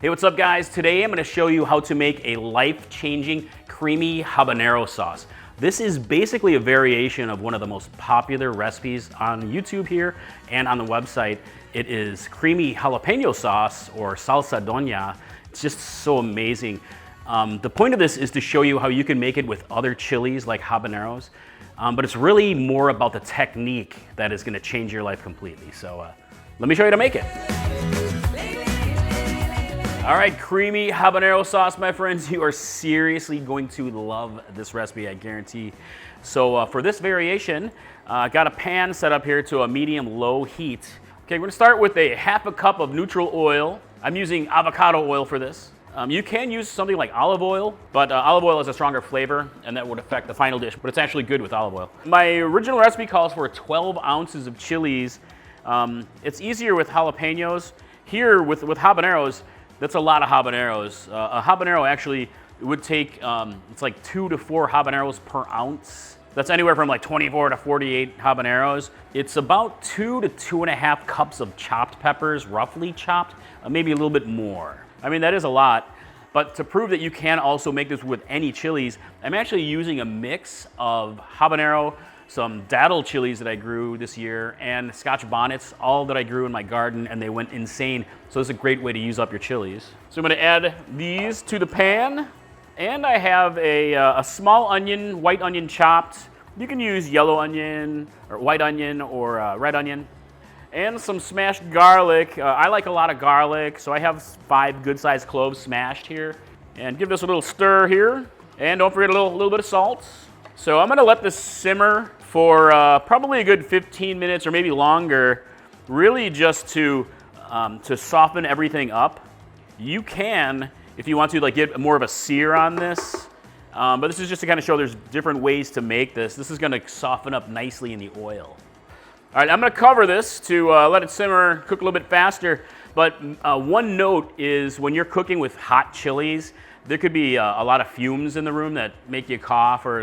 Hey, what's up guys? Today I'm gonna show you how to make a life-changing creamy habanero sauce. This is basically a variation of one of the most popular recipes on YouTube here and on the website. It is creamy jalapeno sauce, or Salsa Doña. It's just so amazing. The point of this is to show you how you can make it with other chilies like habaneros, but it's really more about the technique that is gonna change your life completely. So let me show you how to make it. All right, creamy habanero sauce, my friends. You are seriously going to love this recipe, I guarantee. So for this variation, I got a pan set up here to a medium-low heat. Okay, we're gonna start with a half a cup of neutral oil. I'm using avocado oil for this. You can use something like olive oil, but olive oil has a stronger flavor and that would affect the final dish, but it's actually good with olive oil. My original recipe calls for 12 ounces of chilies. It's easier with jalapenos. Here with habaneros, that's a lot of habaneros. A habanero actually would take, it's like 2 to 4 habaneros per ounce. That's anywhere from like 24 to 48 habaneros. It's about 2 to 2.5 cups of chopped peppers, roughly chopped, maybe a little bit more. I mean, that is a lot, but to prove that you can also make this with any chilies, I'm actually using a mix of habanero, some datil chilies that I grew this year, and scotch bonnets, all that I grew in my garden, and they went insane. So this is a great way to use up your chilies. So I'm gonna add these to the pan, and I have a small onion, white onion chopped. You can use yellow onion, or white onion, or red onion, and some smashed garlic. I like a lot of garlic, so I have 5 good-sized cloves smashed here. And give this a little stir here, and don't forget a little bit of salt. So I'm gonna let this simmer for probably a good 15 minutes or maybe longer, really just to soften everything up. You can, if you want to, like get more of a sear on this, but this is just to kind of show there's different ways to make this. This is gonna soften up nicely in the oil. All right, I'm gonna cover this to let it simmer, cook a little bit faster, but one note is when you're cooking with hot chilies, there could be a lot of fumes in the room that make you cough, or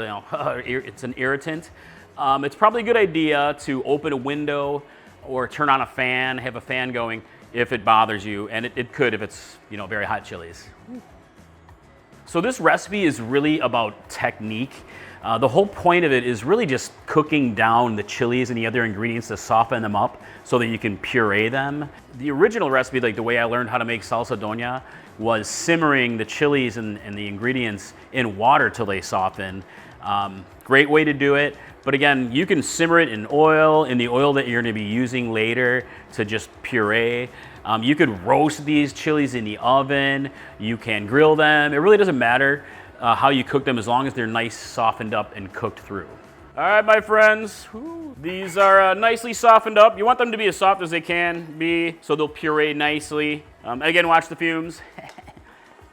it's an irritant. It's probably a good idea to open a window or turn on a fan, have a fan going if it bothers you, and it could if it's very hot chilies. So this recipe is really about technique. The whole point of it is really just cooking down the chilies and the other ingredients to soften them up so that you can puree them. The original recipe, like the way I learned how to make Salsa Doña, was simmering the chilies and the ingredients in water till they soften. Great way to do it. But again, you can simmer it in the oil that you're gonna be using later to just puree. You could roast these chilies in the oven. You can grill them. It really doesn't matter how you cook them as long as they're nice, softened up, and cooked through. All right, my friends, these are nicely softened up. You want them to be as soft as they can be so they'll puree nicely. Again, watch the fumes.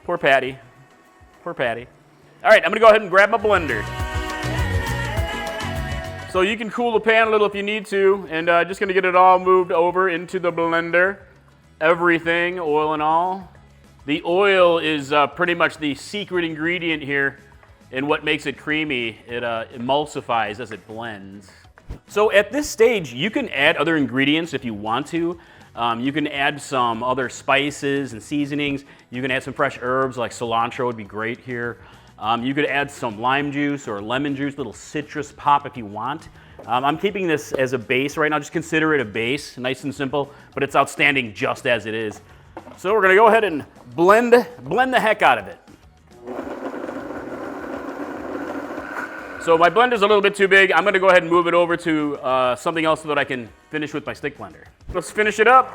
Poor Patty, poor Patty. All right, I'm gonna go ahead and grab my blender. So you can cool the pan a little if you need to, and just gonna get it all moved over into the blender. Everything, oil and all. The oil is pretty much the secret ingredient here and what makes it creamy. It emulsifies as it blends. So at this stage, you can add other ingredients if you want to. You can add some other spices and seasonings. You can add some fresh herbs like cilantro would be great here. You could add some lime juice or lemon juice, little citrus pop if you want. I'm keeping this as a base right now. Just consider it a base, nice and simple, but it's outstanding just as it is. So we're gonna go ahead and blend the heck out of it. So my blender's a little bit too big. I'm gonna go ahead and move it over to something else so that I can finish with my stick blender. Let's finish it up.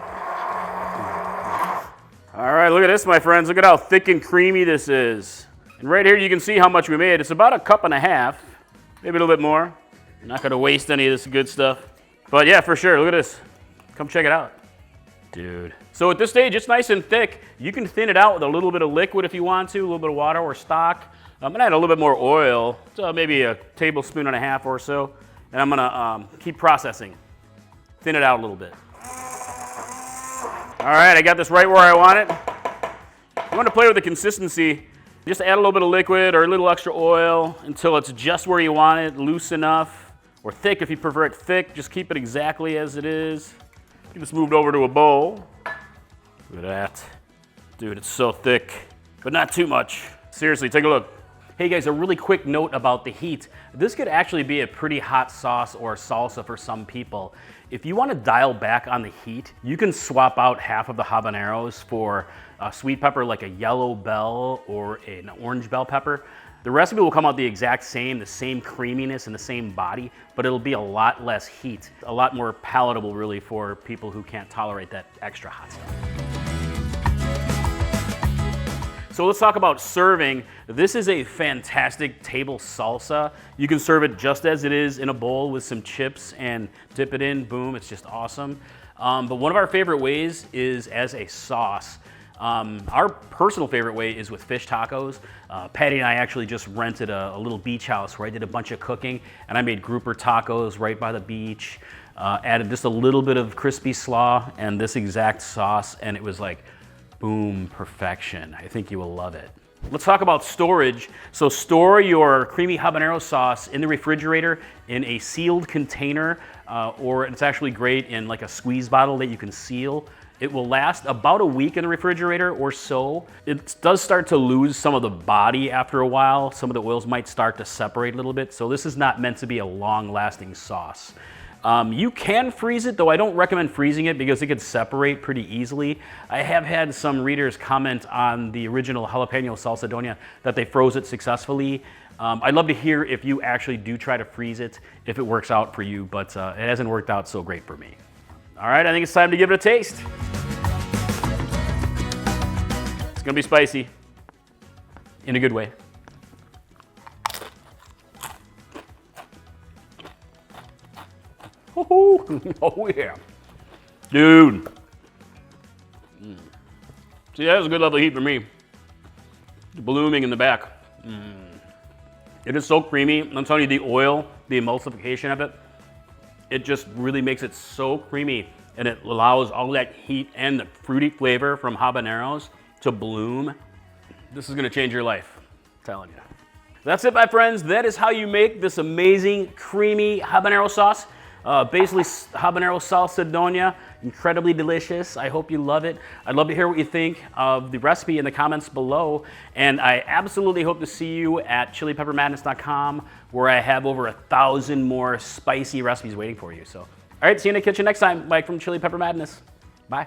All right, look at this, my friends. Look at how thick and creamy this is. And right here you can see how much we made. It's about 1.5 cups, maybe a little bit more. I'm not gonna waste any of this good stuff. But yeah, for sure, look at this. Come check it out. Dude. So at this stage, it's nice and thick. You can thin it out with a little bit of liquid if you want to, a little bit of water or stock. I'm gonna add a little bit more oil, so maybe 1.5 tablespoons or so, and I'm gonna keep processing. Thin it out a little bit. All right, I got this right where I want it. You want to play with the consistency. Just add a little bit of liquid or a little extra oil until it's just where you want it, loose enough, or thick if you prefer it thick. Just keep it exactly as it is. Get this moved over to a bowl. Look at that. Dude, it's so thick, but not too much. Seriously, take a look. Hey guys, a really quick note about the heat. This could actually be a pretty hot sauce or salsa for some people. If you want to dial back on the heat, you can swap out half of the habaneros for a sweet pepper like a yellow bell or an orange bell pepper. The recipe will come out the exact same, the same creaminess and the same body, but it'll be a lot less heat, a lot more palatable really for people who can't tolerate that extra hot stuff. So let's talk about serving. This is a fantastic table salsa. You can serve it just as it is in a bowl with some chips and dip it in, boom, it's just awesome. But one of our favorite ways is as a sauce. Our personal favorite way is with fish tacos. Patty and I actually just rented a little beach house where I did a bunch of cooking, and I made grouper tacos right by the beach, added just a little bit of crispy slaw and this exact sauce, and it was like, boom, perfection. I think you will love it. Let's talk about storage. So store your creamy habanero sauce in the refrigerator in a sealed container, or it's actually great in like a squeeze bottle that you can seal. It will last about a week in the refrigerator or so. It does start to lose some of the body after a while. Some of the oils might start to separate a little bit. So this is not meant to be a long-lasting sauce. You can freeze it, though I don't recommend freezing it because it could separate pretty easily. I have had some readers comment on the original jalapeno Salsa Doña that they froze it successfully. I'd love to hear if you actually do try to freeze it, if it works out for you, but it hasn't worked out so great for me. All right, I think it's time to give it a taste. It's gonna be spicy, in a good way. Oh yeah, dude. See, that was a good level of heat for me. Blooming in the back. It is so creamy. I'm telling you, the oil, the emulsification of it, it just really makes it so creamy, and it allows all that heat and the fruity flavor from habaneros to bloom. This is gonna change your life, I'm telling you. That's it, my friends. That is how you make this amazing creamy habanero sauce. Basically, habanero salsa doña, incredibly delicious. I hope you love it. I'd love to hear what you think of the recipe in the comments below. And I absolutely hope to see you at chilipeppermadness.com, where I have over 1,000 more spicy recipes waiting for you. So, all right, see you in the kitchen next time. Mike from Chili Pepper Madness. Bye.